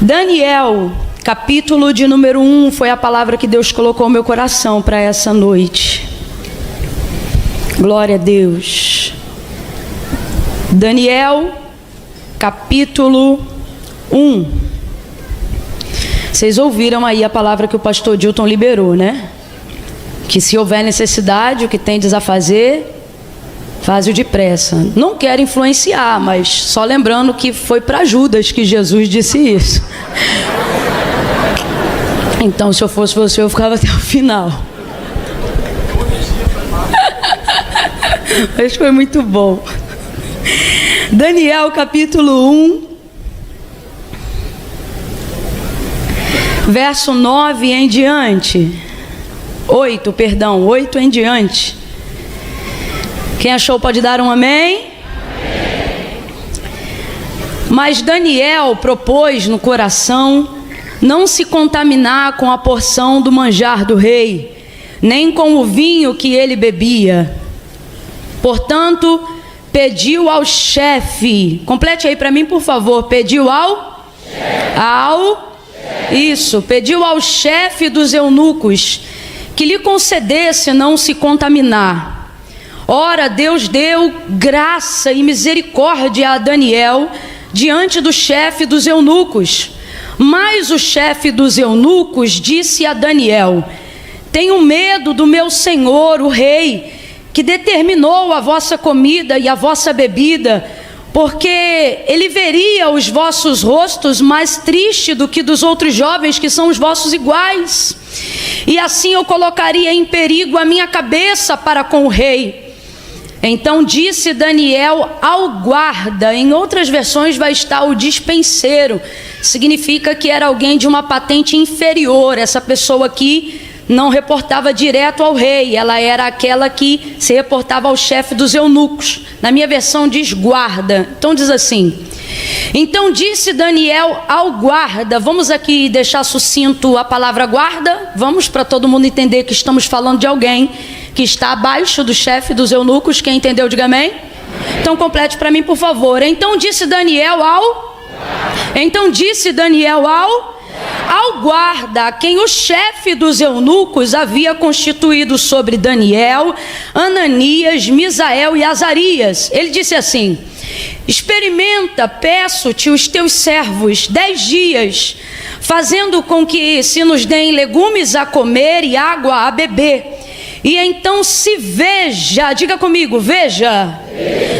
Daniel, capítulo de número 1, foi a palavra que Deus colocou no meu coração para essa noite. Glória a Deus. Daniel, capítulo 1. Vocês ouviram aí a palavra que o pastor Dilton liberou, né? Que se houver necessidade, o que tendes a fazer, faz-o depressa. Não quero influenciar, mas só lembrando que foi para Judas que Jesus disse isso. Então, se eu fosse você, eu ficava até o final. Mas foi muito bom. Daniel, capítulo 1, verso 9 em diante. 8 em diante. Quem achou pode dar um amém? Amém. Mas Daniel propôs no coração não se contaminar com a porção do manjar do rei, nem com o vinho que ele bebia. Portanto, pediu ao chefe, complete aí para mim, por favor, pediu ao chefe. Pediu ao chefe dos eunucos que lhe concedesse não se contaminar. Ora, Deus deu graça e misericórdia a Daniel diante do chefe dos eunucos. Mas o chefe dos eunucos disse a Daniel: tenho medo do meu senhor, o rei, que determinou a vossa comida e a vossa bebida, porque ele veria os vossos rostos mais tristes do que dos outros jovens que são os vossos iguais. E assim eu colocaria em perigo a minha cabeça para com o rei. Então disse Daniel ao guarda, em outras versões vai estar o dispenseiro, significa que era alguém de uma patente inferior. Essa pessoa aqui não reportava direto ao rei, ela era aquela que se reportava ao chefe dos eunucos. Na minha versão diz guarda, então diz assim: então disse Daniel ao guarda, vamos aqui deixar sucinto a palavra guarda, vamos para todo mundo entender que estamos falando de alguém que está abaixo do chefe dos eunucos. Quem entendeu, diga amém. Então complete para mim, por favor. Então disse Daniel ao guarda, a quem o chefe dos eunucos havia constituído sobre Daniel, Ananias, Misael e Azarias. Ele disse assim: experimenta, peço-te, os teus servos 10 dias, fazendo com que se nos deem legumes a comer e água a beber. E então se veja, diga comigo, veja.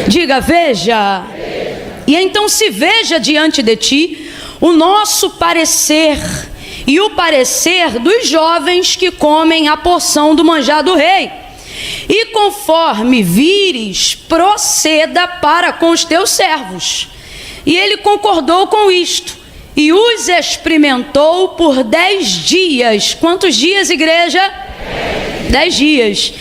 Diga, veja. E então se veja diante de ti o nosso parecer e o parecer dos jovens que comem a porção do manjar do rei. E conforme vires, proceda para com os teus servos. E ele concordou com isto e os experimentou por 10 dias. Quantos dias, igreja? 10 dias.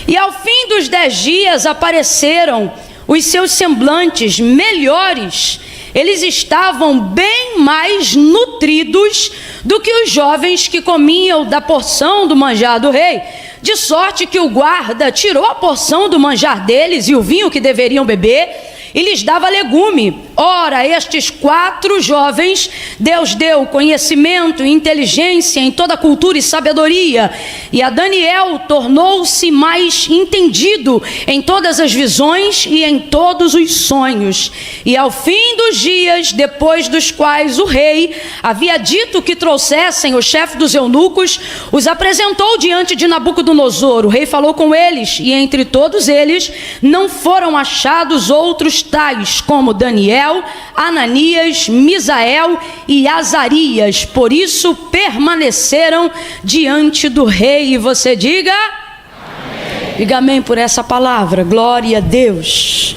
E ao fim dos 10 dias apareceram os seus semblantes melhores. Eles estavam bem mais nutridos do que os jovens que comiam da porção do manjar do rei, de sorte que o guarda tirou a porção do manjar deles e o vinho que deveriam beber e lhes dava legume. Ora, estes 4 jovens, Deus deu conhecimento e inteligência em toda cultura e sabedoria, e a Daniel tornou-se mais entendido em todas as visões e em todos os sonhos. E ao fim dos dias, depois dos quais o rei havia dito que trouxessem o chefe dos eunucos, os apresentou diante de Nabucodonosor. O rei falou com eles, e entre todos eles não foram achados outros tais como Daniel, Ananias, Misael e Azarias. Por isso permaneceram diante do rei. E você diga amém. Diga amém por essa palavra. Glória a Deus.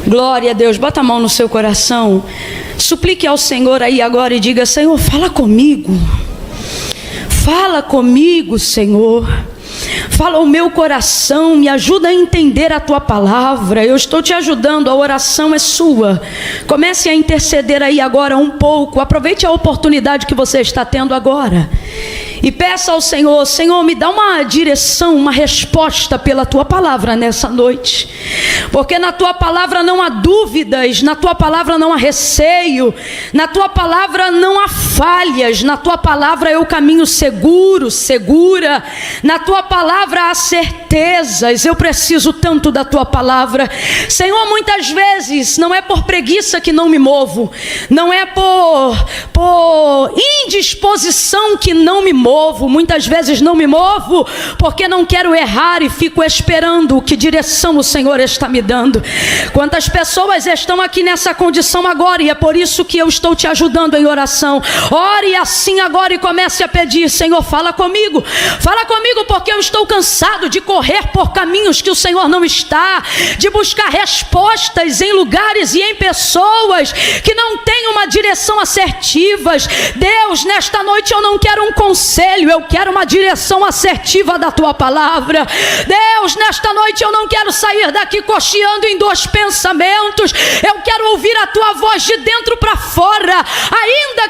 Glória a Deus. Bota a mão no seu coração. Suplique ao Senhor aí agora e diga: Senhor, fala comigo. Fala comigo, Senhor. Fala o meu coração, me ajuda a entender a tua palavra. Eu estou te ajudando, a oração é sua. Comece a interceder aí agora um pouco. Aproveite a oportunidade que você está tendo agora e peça ao Senhor: Senhor, me dá uma direção, uma resposta pela tua palavra nessa noite, porque na tua palavra não há dúvidas, na tua palavra não há receio, na tua palavra não há falhas, na tua palavra é o caminho seguro, segura, na tua palavra há certezas. Eu preciso tanto da tua palavra, Senhor. Muitas vezes não é por preguiça que não me movo, não é por indisposição que não me movo. Muitas vezes não me movo porque não quero errar e fico esperando que direção o Senhor está me dando. Quantas pessoas estão aqui nessa condição agora, e é por isso que eu estou te ajudando em oração. Ore assim agora e comece a pedir: Senhor, fala comigo, porque eu estou cansado de correr por caminhos que o Senhor não está, de buscar respostas em lugares e em pessoas que não têm uma direção assertivas. Deus, nesta noite eu não quero um conselho, eu quero uma direção assertiva da tua palavra. Deus, nesta noite eu não quero sair daqui cocheando em dois pensamentos, eu quero ouvir a tua voz de dentro para fora. Ainda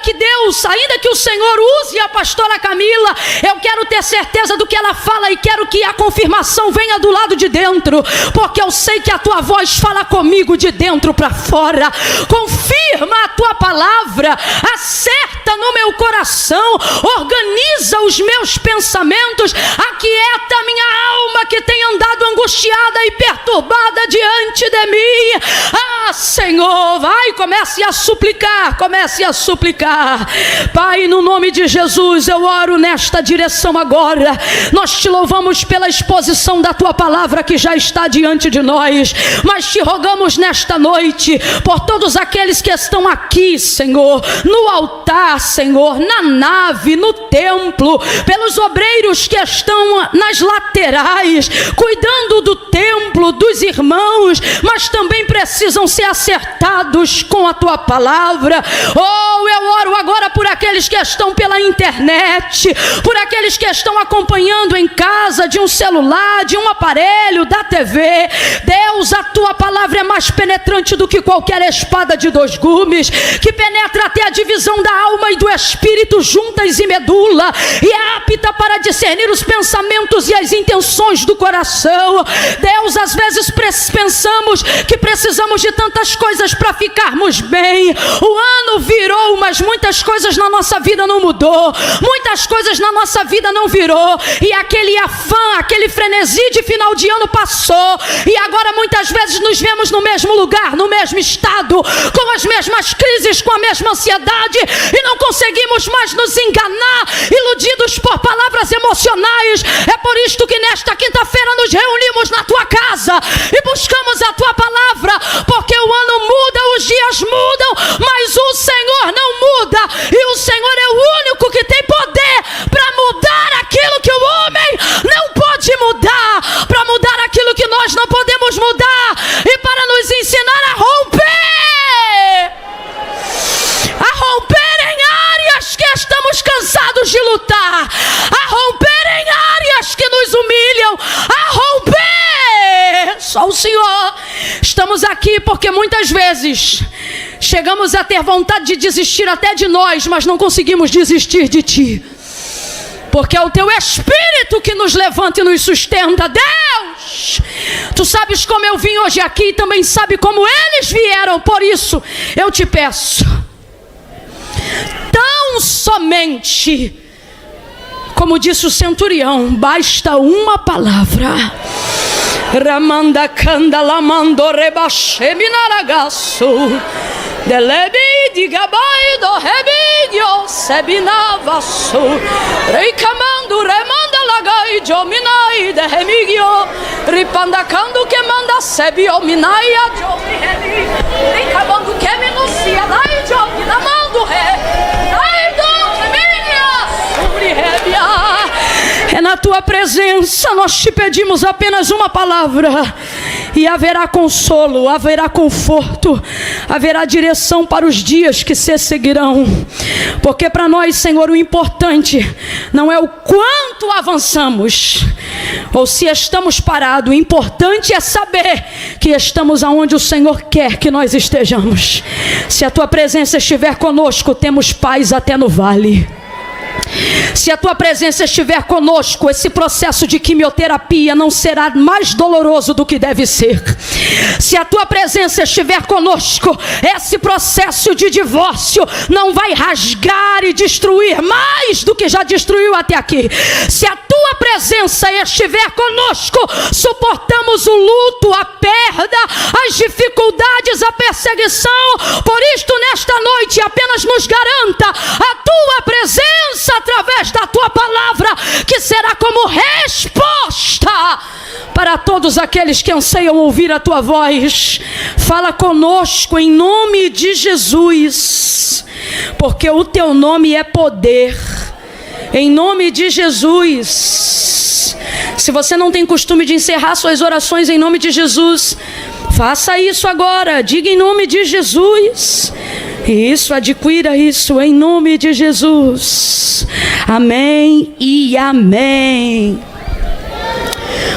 que o Senhor use a pastora Camila, eu quero ter certeza do que ela fala e quero que a confirmação venha do lado de dentro, porque eu sei que a tua voz fala comigo de dentro para fora. Confirma a tua palavra, acerta no meu coração, organiza os meus pensamentos, aquieta a minha alma que tem andado angustiada e perturbada diante de mim. Senhor, vai, comece a suplicar. Pai, no nome de Jesus, eu oro nesta direção agora. Nós te louvamos pela exposição da tua palavra que já está diante de nós, mas te rogamos nesta noite por todos aqueles que estão aqui, Senhor, no altar, Senhor, na nave, no templo, pelos obreiros que estão nas laterais, cuidando do templo, dos irmãos, mas também precisam ser acertados com a tua palavra. Eu oro agora por aqueles que estão pela internet, por aqueles que estão acompanhando em casa, de um celular, de um aparelho, da TV. Deus, a tua palavra é mais penetrante do que qualquer espada de dois gumes, que penetra até a divisão da alma e do espírito, juntas e medula, e é apta para discernir os pensamentos e as intenções do coração. Deus, às vezes pensamos que precisamos de tantas coisas para ficarmos bem. O ano virou, mas muitas coisas na nossa vida não mudou, muitas coisas na nossa vida não virou, e aquele afã, aquele frenesi de final de ano passou, e agora muitas vezes nos vemos no mesmo lugar, no mesmo estado, com as mesmas crises, com a mesma ansiedade, e não conseguimos mais nos enganar, iludidos por palavras emocionais. É por isto que nesta quinta-feira nos reunimos na tua casa e buscamos a tua palavra, porque o ano muda, os dias mudam, mas o Senhor não muda, e o Senhor é o único que tem poder para mudar aquilo que o homem não pode mudar, para mudar aquilo que nós não podemos mudar, e para nos ensinar a romper em áreas que estamos cansados de lutar, a romper em áreas que nos humilham, a romper. Só o Senhor. Estamos aqui porque muitas vezes chegamos a ter vontade de desistir até de nós, mas não conseguimos desistir de ti, porque é o teu Espírito que nos levanta e nos sustenta. Deus, tu sabes como eu vim hoje aqui, e também sabe como eles vieram. Por isso eu te peço, tão somente, como disse o centurião, basta uma palavra. Ramanda kanda lamando rebaxe minaragaço delebi digabai do rebidio sebinavaço reikamando remanda lagai jominai de remigio ripandacando que manda sebio minaia jomi redi reikamando que minucia dai jomi namando re dai do reminia sobre rebia. É na tua presença nós te pedimos apenas uma palavra, e haverá consolo, haverá conforto, haverá direção para os dias que se seguirão. Porque para nós, Senhor, o importante não é o quanto avançamos ou se estamos parados. O importante é saber que estamos aonde o Senhor quer que nós estejamos. Se a tua presença estiver conosco, temos paz até no vale. Se a tua presença estiver conosco, esse processo de quimioterapia não será mais doloroso do que deve ser. Se a tua presença estiver conosco, esse processo de divórcio não vai rasgar e destruir mais do que já destruiu até aqui. Se a tua presença estiver conosco, suportamos o luto, a perda, as dificuldades, a perseguição. Por isto, nesta noite, apenas nos garanta a tua presença através da tua palavra, que será como resposta para todos aqueles que anseiam ouvir a tua voz. Fala conosco em nome de Jesus, porque o teu nome é poder. Em nome de Jesus. Se você não tem costume de encerrar suas orações em nome de Jesus, faça isso agora. Diga em nome de Jesus. Isso, adquira isso em nome de Jesus. Amém e amém.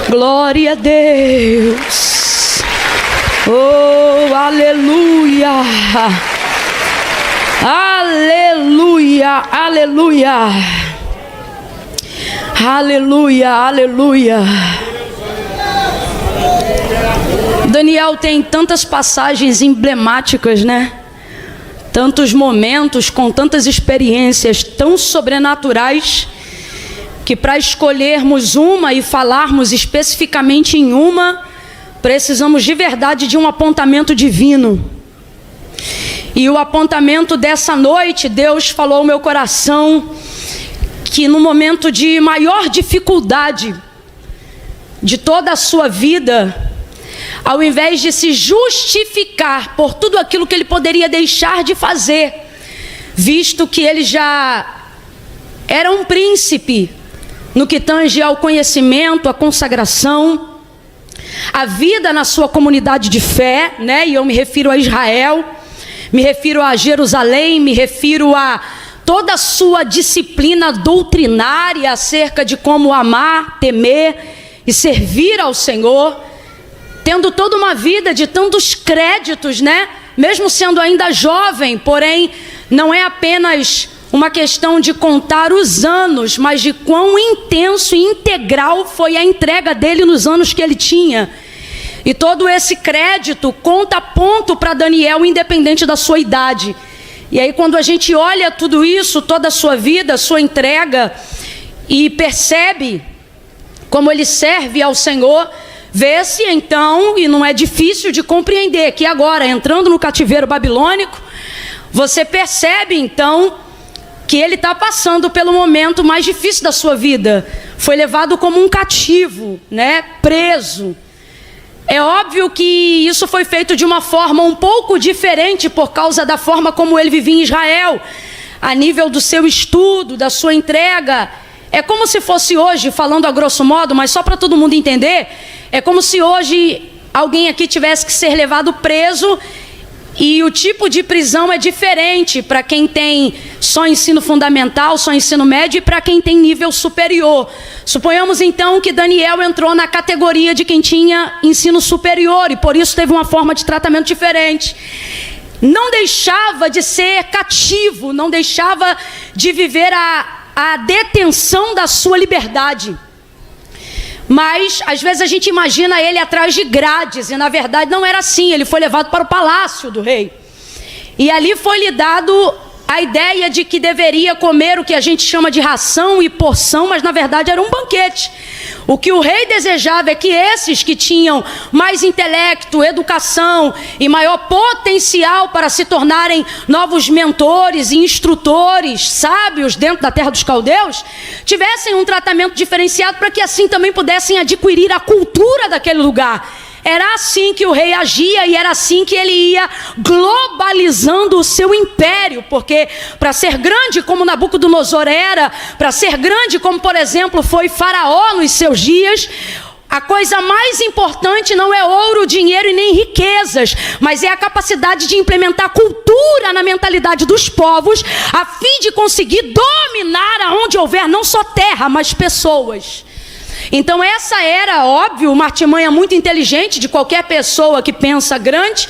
Glória a Deus. Oh, aleluia. Aleluia, aleluia. Aleluia, aleluia. Daniel tem tantas passagens emblemáticas, né? Tantos momentos com tantas experiências tão sobrenaturais, que para escolhermos uma e falarmos especificamente em uma, precisamos de verdade de um apontamento divino. E o apontamento dessa noite, Deus falou ao meu coração que no momento de maior dificuldade de toda a sua vida, ao invés de se justificar por tudo aquilo que ele poderia deixar de fazer, visto que ele já era um príncipe no que tange ao conhecimento, à consagração, a vida na sua comunidade de fé, né? E eu me refiro a Israel, me refiro a Jerusalém, me refiro a toda a sua disciplina doutrinária acerca de como amar, temer e servir ao Senhor, tendo toda uma vida de tantos créditos, né? Mesmo sendo ainda jovem, porém, não é apenas uma questão de contar os anos, mas de quão intenso e integral foi a entrega dele nos anos que ele tinha. E todo esse crédito conta ponto para Daniel, independente da sua idade. E aí quando a gente olha tudo isso, toda a sua vida, sua entrega, e percebe como ele serve ao Senhor, vê-se então, e não é difícil de compreender, que agora, entrando no cativeiro babilônico, você percebe então que ele está passando pelo momento mais difícil da sua vida. Foi levado como um cativo, né? Preso. É óbvio que isso foi feito de uma forma um pouco diferente por causa da forma como ele vivia em Israel, a nível do seu estudo, da sua entrega. É como se fosse hoje, falando a grosso modo, mas só para todo mundo entender, é como se hoje alguém aqui tivesse que ser levado preso, e o tipo de prisão é diferente para quem tem só ensino fundamental, só ensino médio, e para quem tem nível superior. Suponhamos então que Daniel entrou na categoria de quem tinha ensino superior, e por isso teve uma forma de tratamento diferente. Não deixava de ser cativo, não deixava de viver a detenção da sua liberdade. Mas, às vezes, a gente imagina ele atrás de grades, e na verdade não era assim. Ele foi levado para o palácio do rei. E ali foi lhe dado a ideia de que deveria comer o que a gente chama de ração e porção, mas na verdade era um banquete. O que o rei desejava é que esses que tinham mais intelecto, educação e maior potencial para se tornarem novos mentores e instrutores, sábios dentro da terra dos caldeus, tivessem um tratamento diferenciado para que assim também pudessem adquirir a cultura daquele lugar. Era assim que o rei agia, e era assim que ele ia globalizando o seu império, porque para ser grande como Nabucodonosor era, para ser grande como, por exemplo, foi Faraó nos seus dias, a coisa mais importante não é ouro, dinheiro e nem riquezas, mas é a capacidade de implementar cultura na mentalidade dos povos, a fim de conseguir dominar aonde houver não só terra, mas pessoas. Então essa era, óbvio, uma artimanha muito inteligente de qualquer pessoa que pensa grande.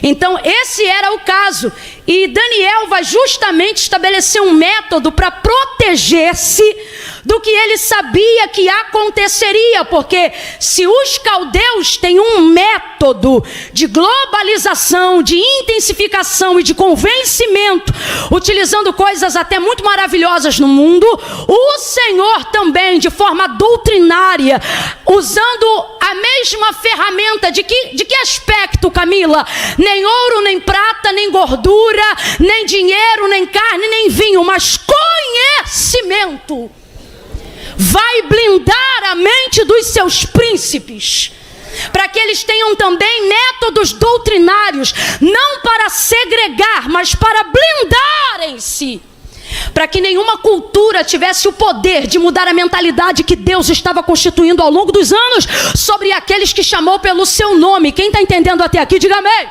Então esse era o caso. E Daniel vai justamente estabelecer um método para proteger-se do que ele sabia que aconteceria, porque se os caldeus têm um método de globalização, de intensificação e de convencimento, utilizando coisas até muito maravilhosas no mundo, o Senhor também, de forma doutrinária, usando a mesma ferramenta, de que aspecto, Camila? Nem ouro, nem prata, nem gordura, nem dinheiro, nem carne, nem vinho, mas conhecimento. Vai blindar a mente dos seus príncipes, para que eles tenham também métodos doutrinários, não para segregar, mas para blindarem-se, para que nenhuma cultura tivesse o poder de mudar a mentalidade que Deus estava constituindo ao longo dos anos sobre aqueles que chamou pelo seu nome. Quem está entendendo até aqui, diga amém.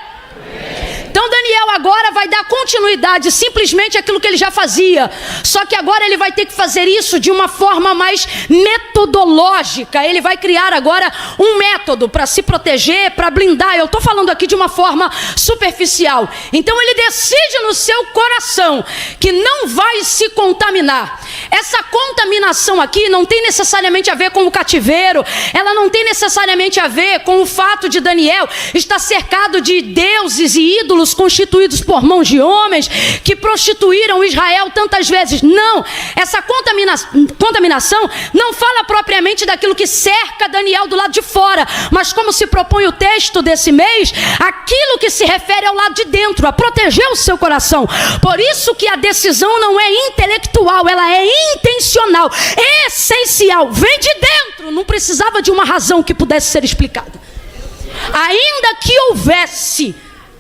Então Daniel agora vai dar continuidade simplesmente àquilo que ele já fazia, só que agora ele vai ter que fazer isso de uma forma mais metodológica. Ele vai criar agora um método para se proteger, para blindar. Eu estou falando aqui de uma forma superficial. Então ele decide no seu coração que não vai se contaminar. Essa contaminação aqui não tem necessariamente a ver com o cativeiro, ela não tem necessariamente a ver com o fato de Daniel estar cercado de deuses e ídolos constituídos por mãos de homens que prostituíram Israel tantas vezes. Não, essa contaminação não fala propriamente daquilo que cerca Daniel do lado de fora, mas como se propõe o texto desse mês, aquilo que se refere ao lado de dentro, a proteger o seu coração. Por isso que a decisão não é intelectual, ela é intencional, essencial, vem de dentro, não precisava de uma razão que pudesse ser explicada. Ainda que houvesse,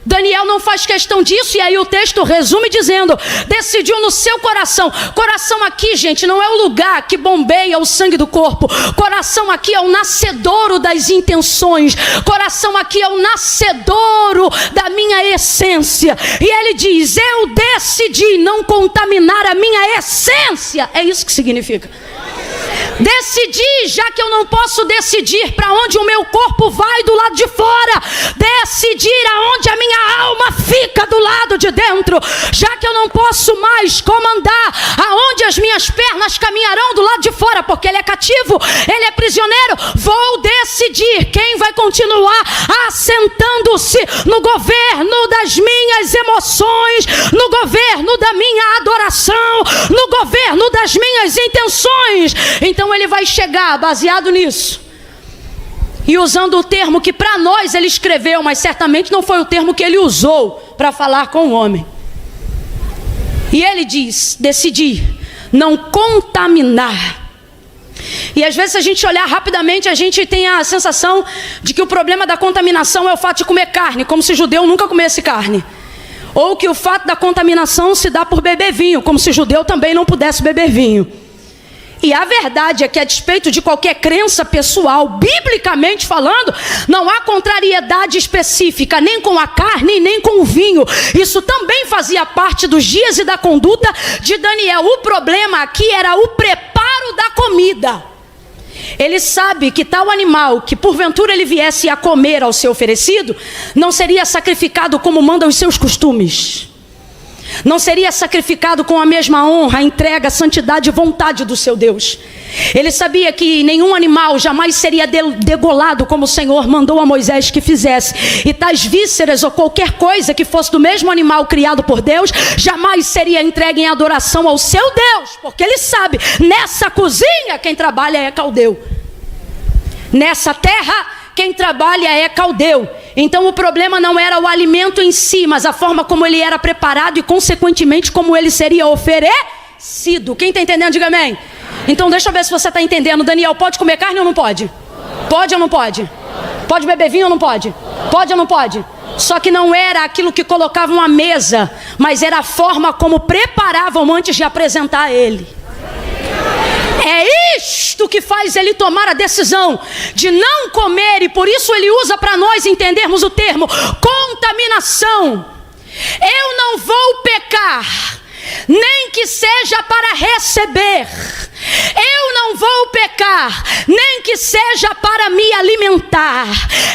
Daniel não faz questão disso, e aí o texto resume dizendo: decidiu no seu coração. Coração aqui, gente, não é o lugar que bombeia o sangue do corpo. Coração aqui é o nascedouro das intenções. Coração aqui é o nascedouro da minha essência. E ele diz: eu decidi não contaminar a minha essência. É isso que significa. Decidi, já que eu não posso decidir para onde o meu corpo vai do lado de fora, decidir aonde a minha alma fica do lado de dentro, já que eu não posso mais comandar aonde as minhas pernas caminharão do lado de fora, porque ele é cativo, ele é prisioneiro. Vou decidir quem vai continuar assentando-se no governo das minhas emoções, no governo da minha adoração, no governo das minhas intenções. Então ele vai chegar baseado nisso, e usando o termo que para nós ele escreveu, mas certamente não foi o termo que ele usou para falar com o homem. E ele diz: decidi não contaminar. E às vezes, se a gente olhar rapidamente, a gente tem a sensação de que o problema da contaminação é o fato de comer carne, como se judeu nunca comesse carne. Ou que o fato da contaminação se dá por beber vinho, como se judeu também não pudesse beber vinho. E a verdade é que, a despeito de qualquer crença pessoal, biblicamente falando, não há contrariedade específica nem com a carne nem com o vinho. Isso também fazia parte dos dias e da conduta de Daniel. O problema aqui era o preparo da comida. Ele sabe que tal animal que porventura ele viesse a comer ao ser oferecido, não seria sacrificado como mandam os seus costumes. Não seria sacrificado com a mesma honra, entrega, santidade e vontade do seu Deus. Ele sabia que nenhum animal jamais seria degolado como o Senhor mandou a Moisés que fizesse. E tais vísceras ou qualquer coisa que fosse do mesmo animal criado por Deus, jamais seria entregue em adoração ao seu Deus. Porque ele sabe, nessa cozinha quem trabalha é caldeu. Nessa terra quem trabalha é caldeu. Então o problema não era o alimento em si, mas a forma como ele era preparado e consequentemente como ele seria oferecido. Quem está entendendo, diga amém. Então deixa eu ver se você está entendendo. Daniel, pode comer carne ou não pode? Pode ou não pode? Pode beber vinho ou não pode? Pode ou não pode? Só que não era aquilo que colocavam à mesa, mas era a forma como preparavam antes de apresentar a ele. É isto que faz ele tomar a decisão de não comer, e por isso ele usa para nós entendermos o termo contaminação. Eu não vou pecar, nem que seja para receber. Eu não vou pecar, nem que seja para me alimentar.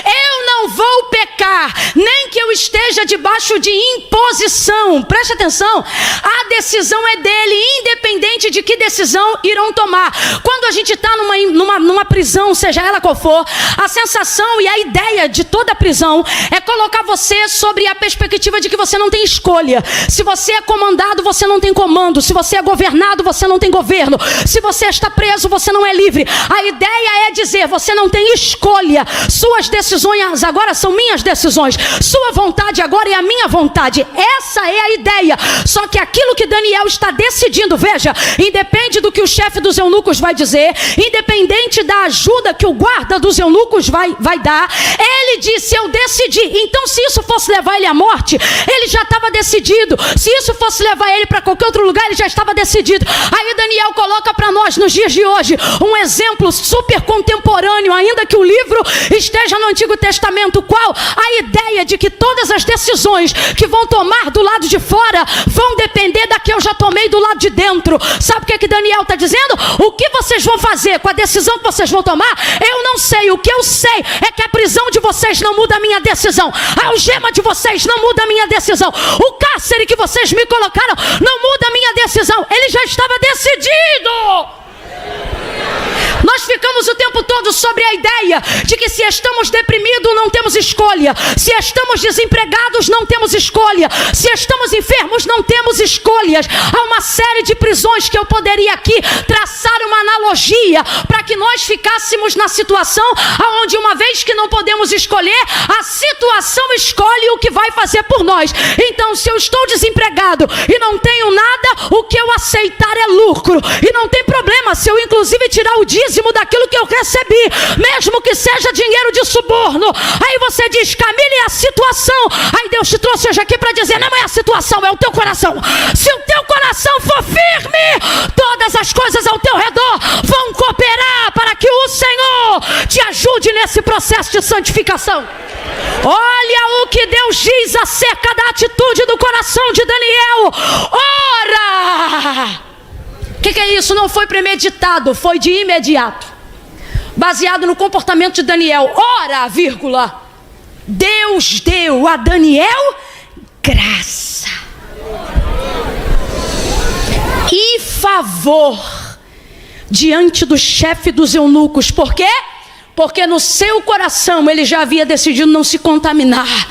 Eu não vou pecar, nem que eu esteja debaixo de imposição. Preste atenção, a decisão é dele, independente de que decisão irão tomar. Quando a gente está numa prisão, seja ela qual for, a sensação e a ideia de toda prisão é colocar você sobre a perspectiva de que você não tem escolha. Se você é comandado, você não tem comando. Se você é governado, você não tem governo. Se você está preso, você não é livre. A ideia é dizer, você não tem escolha. Suas decisões agora são minhas decisões. Sua vontade agora é a minha vontade. Essa é a ideia. Só que aquilo que Daniel está decidindo, veja, independe do que o chefe dos eunucos vai dizer, independente da ajuda que o guarda dos eunucos vai dar, ele disse, eu decidi. Então se isso fosse levar ele à morte, ele já estava decidido. Se isso fosse levar ele para qualquer outro lugar, ele já estava decidido. Aí Daniel coloca para nós nos dias de hoje um exemplo super contemporâneo, ainda que o livro esteja no Antigo Testamento. Qual? A ideia de que todas as decisões que vão tomar do lado de fora vão depender da que eu já tomei do lado de dentro. Sabe o que Daniel está dizendo? O que vocês vão fazer com a decisão que vocês vão tomar, eu não sei. O que eu sei é que a prisão de vocês não muda a minha decisão, a algema de vocês não muda a minha decisão, o cárcere que vocês me colocaram não muda a minha decisão. Ele já estava decidido. Nós ficamos o tempo todo sobre a ideia de que se estamos deprimidos não temos escolha, se estamos desempregados não temos escolha, se estamos enfermos não temos escolhas. Há uma série de prisões que eu poderia aqui traçar uma analogia para que nós ficássemos na situação onde, uma vez que não podemos escolher, a situação escolhe o que vai fazer por nós. Então, se eu estou desempregado e não tenho nada, o que eu aceitar é lucro, e não tem problema se eu inclusive tirar o dízimo daquilo que eu recebi, mesmo que seja dinheiro de suborno. Aí você diz, Camille, é a situação. Aí Deus te trouxe hoje aqui para dizer, não é a situação, é o teu coração. Se o teu coração for firme, todas as coisas ao teu redor vão cooperar para que o Senhor te ajude nesse processo de santificação. Olha o que Deus diz acerca da atitude do coração de Daniel. Ora! O que é isso? Não foi premeditado, foi de imediato, baseado no comportamento de Daniel. Ora, vírgula, Deus deu a Daniel graça e favor diante do chefe dos eunucos. Por quê? Porque no seu coração ele já havia decidido não se contaminar.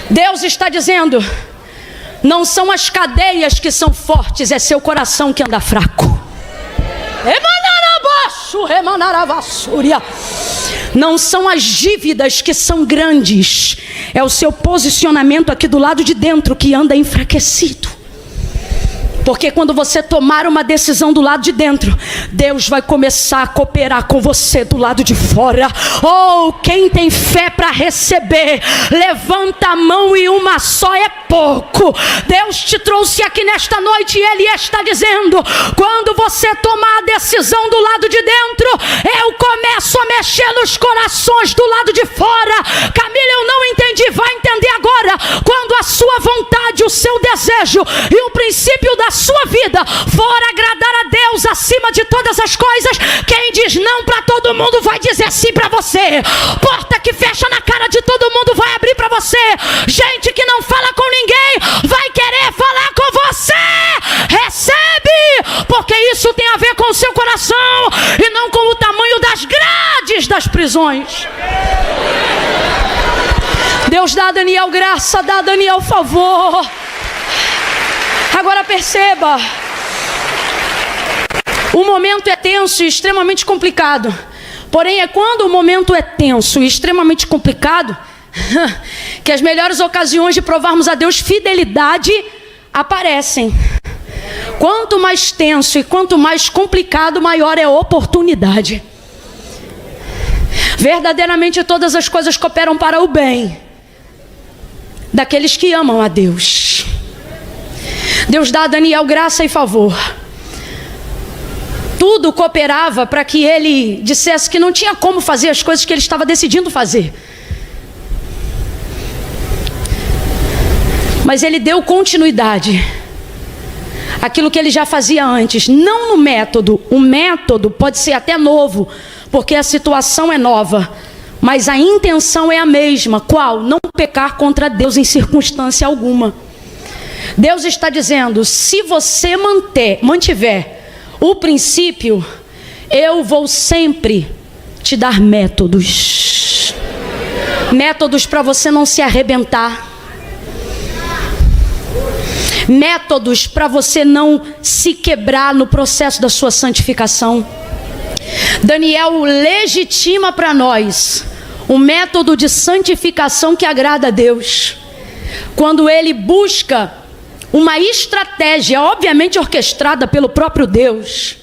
Deus está dizendo, não são as cadeias que são fortes, é seu coração que anda fraco. Não são as dívidas que são grandes, é o seu posicionamento aqui do lado de dentro que anda enfraquecido. Porque quando você tomar uma decisão do lado de dentro, Deus vai começar a cooperar com você do lado de fora. Oh, quem tem fé para receber, levanta a mão, e uma só é pouco. Deus te trouxe aqui nesta noite e Ele está dizendo, quando você tomar a decisão do lado de dentro, eu começo a mexer nos corações do lado de fora. Camila, eu não entendi, vai entender agora. Quando a sua vontade, o seu desejo e o princípio da sua vida for agradar a Deus acima de todas as coisas, quem diz não para todo mundo vai dizer sim para você. Porta que fecha na cara de todo mundo vai abrir para você. Gente que não fala com ninguém vai querer falar com você. Recebe, porque isso tem a ver com o seu coração e não com o tamanho das grades das prisões. Deus dá a Daniel graça, dá a Daniel favor. Agora perceba, o momento é tenso e extremamente complicado. Porém, é quando o momento é tenso e extremamente complicado que as melhores ocasiões de provarmos a Deus fidelidade aparecem. Quanto mais tenso e quanto mais complicado, maior é a oportunidade. Verdadeiramente todas as coisas cooperam para o bem daqueles que amam a Deus. Deus dá a Daniel graça e favor. Tudo cooperava para que ele dissesse que não tinha como fazer as coisas que ele estava decidindo fazer. Mas ele deu continuidade aquilo que ele já fazia antes, não no método. O método pode ser até novo, porque a situação é nova, mas a intenção é a mesma. Qual? Não pecar contra Deus em circunstância alguma. Deus está dizendo: se você mantiver o princípio, eu vou sempre te dar métodos. Métodos para você não se arrebentar. Métodos para você não se quebrar no processo da sua santificação. Daniel legitima para nós o método de santificação que agrada a Deus, quando ele busca uma estratégia, obviamente orquestrada pelo próprio Deus,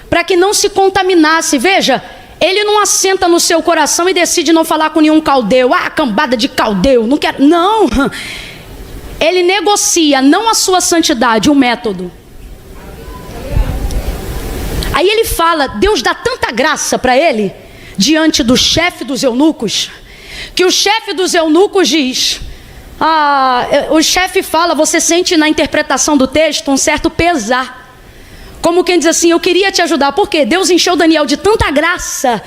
para que não se contaminasse. Veja, ele não assenta no seu coração e decide não falar com nenhum caldeu. Cambada de caldeu, não quero. Não, ele negocia não a sua santidade, o método. Aí ele fala, Deus dá tanta graça para ele, diante do chefe dos eunucos, que o chefe dos eunucos diz... o chefe fala, você sente na interpretação do texto um certo pesar, como quem diz assim: eu queria te ajudar, porque Deus encheu Daniel de tanta graça,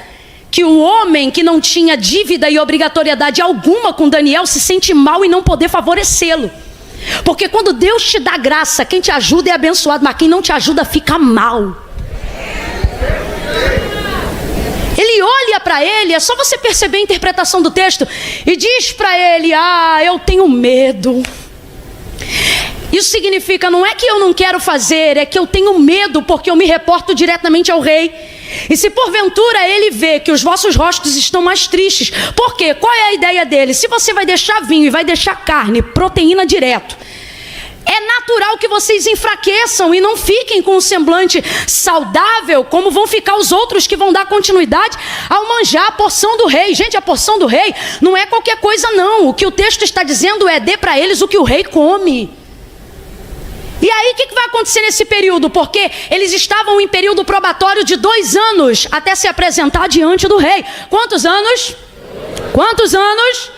que o homem que não tinha dívida e obrigatoriedade alguma com Daniel se sente mal em não poder favorecê-lo. Porque quando Deus te dá graça, quem te ajuda é abençoado, mas quem não te ajuda fica mal. Ele olha para ele, é só você perceber a interpretação do texto, e diz para ele: eu tenho medo. Isso significa, não é que eu não quero fazer, é que eu tenho medo, porque eu me reporto diretamente ao rei. E se porventura ele vê que os vossos rostos estão mais tristes, por quê? Qual é a ideia dele? Se você vai deixar vinho e vai deixar carne, proteína direto, é natural que vocês enfraqueçam e não fiquem com um semblante saudável, como vão ficar os outros que vão dar continuidade ao manjar a porção do rei. Gente, a porção do rei não é qualquer coisa não. O que o texto está dizendo é: dê para eles o que o rei come. E aí o que vai acontecer nesse período? Porque eles estavam em período probatório de 2 anos, até se apresentar diante do rei. Quantos anos? Quantos anos?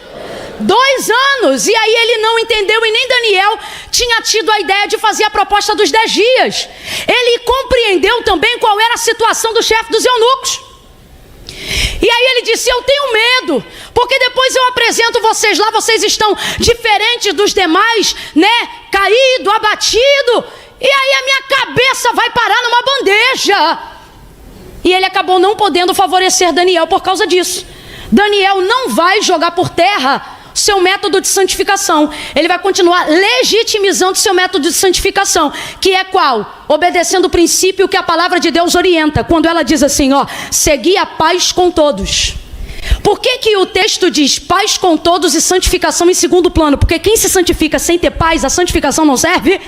2 anos. E aí ele não entendeu, e nem Daniel tinha tido a ideia de fazer a proposta dos 10 dias. Ele compreendeu também qual era a situação do chefe dos eunucos. E aí ele disse: eu tenho medo, porque depois eu apresento vocês lá, vocês estão diferentes dos demais, né? Caído, abatido, e aí a minha cabeça vai parar numa bandeja. E ele acabou não podendo favorecer Daniel por causa disso. Daniel não vai jogar por terra seu método de santificação. Ele vai continuar legitimizando seu método de santificação, que é qual? Obedecendo o princípio que a palavra de Deus orienta, quando ela diz assim, segui a paz com todos. Por que o texto diz paz com todos e santificação em segundo plano? Porque quem se santifica sem ter paz, a santificação não serve.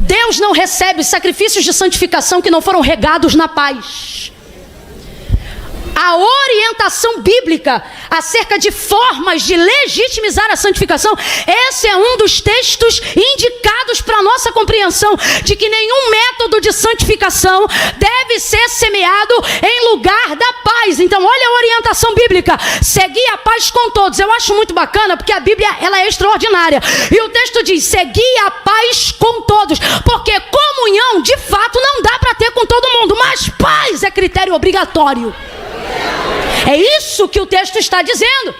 Deus não recebe sacrifícios de santificação que não foram regados na paz. A orientação bíblica acerca de formas de legitimizar a santificação, esse é um dos textos indicados para a nossa compreensão de que nenhum método de santificação deve ser semeado em lugar da paz. Então olha a orientação bíblica: seguir a paz com todos. Eu acho muito bacana, porque a Bíblia ela é extraordinária, e o texto diz seguir a paz com todos, porque comunhão de fato não dá para ter com todo mundo, mas paz é critério obrigatório. É isso que o texto está dizendo.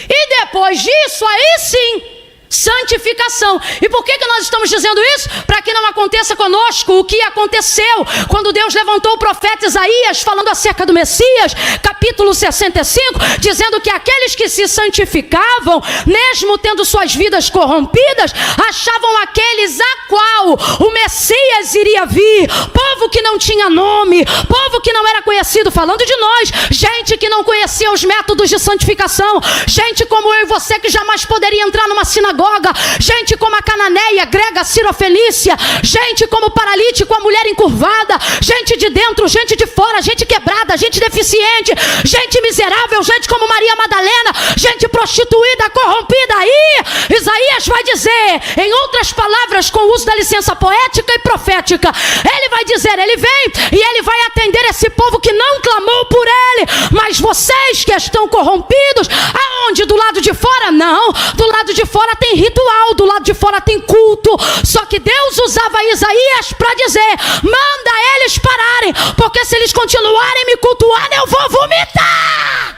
E depois disso, aí sim, santificação. E por que nós estamos dizendo isso? Para que não aconteça conosco o que aconteceu quando Deus levantou o profeta Isaías falando acerca do Messias, capítulo 65, dizendo que aqueles que se santificavam, mesmo tendo suas vidas corrompidas, achavam aqueles a qual o Messias iria vir, povo que não tinha nome, povo que não era conhecido, falando de nós, gente que não conhecia os métodos de santificação, gente como eu e você que jamais poderia entrar numa sinagoga, gente como a cananeia, grega, sirofenícia, gente como o paralítico, a mulher encurvada, gente de dentro, gente de fora, gente quebrada, gente deficiente, gente miserável, gente como Maria Madalena, gente prostituída, corrompida. Aí Isaías vai dizer, em outras palavras, com o uso da licença poética e profética, ele vai dizer, ele vem e ele vai atender esse povo que não clamou por ele, mas vocês que estão corrompidos, aonde? Do lado de fora? Não, do lado de fora tem ritual, do lado de fora tem culto. Só que Deus usava Isaías para dizer: manda eles pararem, porque se eles continuarem me cultuando, eu vou vomitar.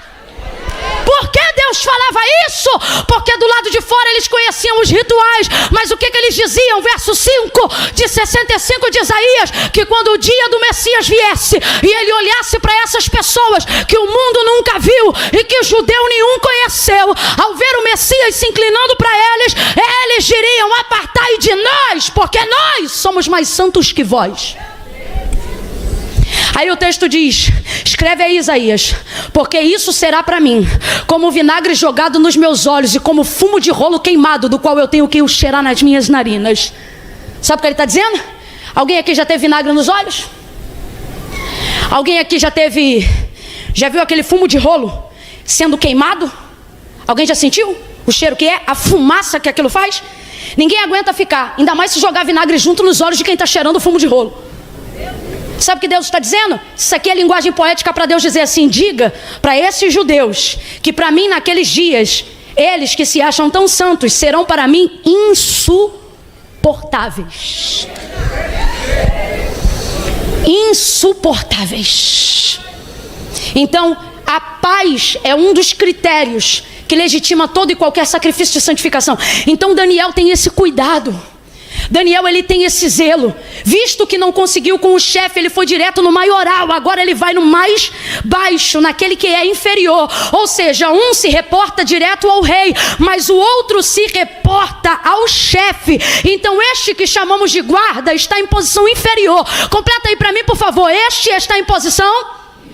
Por que Deus falava isso? Porque do lado de fora eles conheciam os rituais, mas o que eles diziam? Verso 5 de 65 de Isaías: que quando o dia do Messias viesse e ele olhasse para essas pessoas que o mundo nunca viu e que judeu nenhum conheceu, ao ver o Messias se inclinando para eles, eles diriam: apartai de nós, porque nós somos mais santos que vós. Aí o texto diz: escreve aí, Isaías, porque isso será para mim como vinagre jogado nos meus olhos e como fumo de rolo queimado, do qual eu tenho que o cheirar nas minhas narinas. Sabe o que ele está dizendo? Alguém aqui já teve vinagre nos olhos? Alguém aqui já viu aquele fumo de rolo sendo queimado? Alguém já sentiu o cheiro que é? A fumaça que aquilo faz? Ninguém aguenta ficar, ainda mais se jogar vinagre junto nos olhos de quem está cheirando o fumo de rolo. Sabe o que Deus está dizendo? Isso aqui é linguagem poética para Deus dizer assim: diga para esses judeus que para mim naqueles dias, eles que se acham tão santos serão para mim insuportáveis. Insuportáveis. Então, a paz é um dos critérios que legitima todo e qualquer sacrifício de santificação. Então Daniel tem esse cuidado. Daniel, ele tem esse zelo. Visto que não conseguiu com o chefe, ele foi direto no maioral. Agora ele vai no mais baixo, naquele que é inferior. Ou seja, um se reporta direto ao rei, mas o outro se reporta ao chefe. Então este que chamamos de guarda está em posição inferior. Completa aí para mim, por favor. Este está em posição?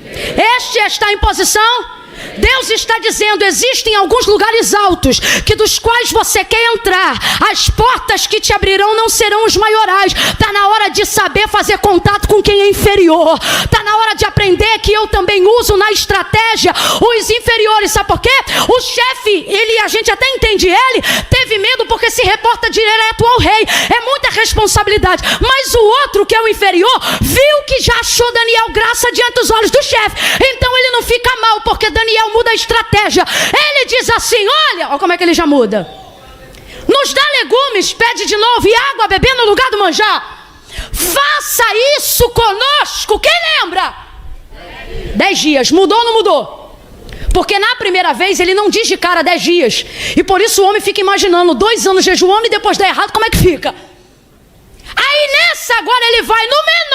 Este está em posição? Deus está dizendo: existem alguns lugares altos que dos quais você quer entrar. As portas que te abrirão não serão os maiorais. Está na hora de saber fazer contato com quem é inferior. Está na hora de aprender que eu também uso na estratégia os inferiores. Sabe por quê? O chefe, a gente até entende, ele teve medo porque se reporta direto ao rei. É muita responsabilidade. Mas o outro, que é o inferior, viu que já achou Daniel graça diante dos olhos do chefe. Então ele não fica mal, porque Daniel muda a estratégia. Ele diz assim: olha como é que ele já muda. Nos dá legumes, pede de novo, e água a beber no lugar do manjar. Faça isso conosco. Quem lembra? 10 dias. Mudou ou não mudou? Porque na primeira vez ele não diz de cara 10 dias. E por isso o homem fica imaginando 2 anos jejuando e depois dá errado, como é que fica? Aí nessa agora ele vai no menor.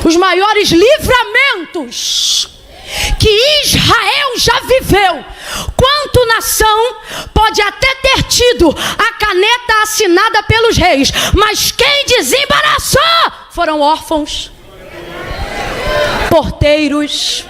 Os maiores livramentos que Israel já viveu, quanto nação, pode até ter tido a caneta assinada pelos reis, mas quem desembaraçou foram órfãos, porteiros,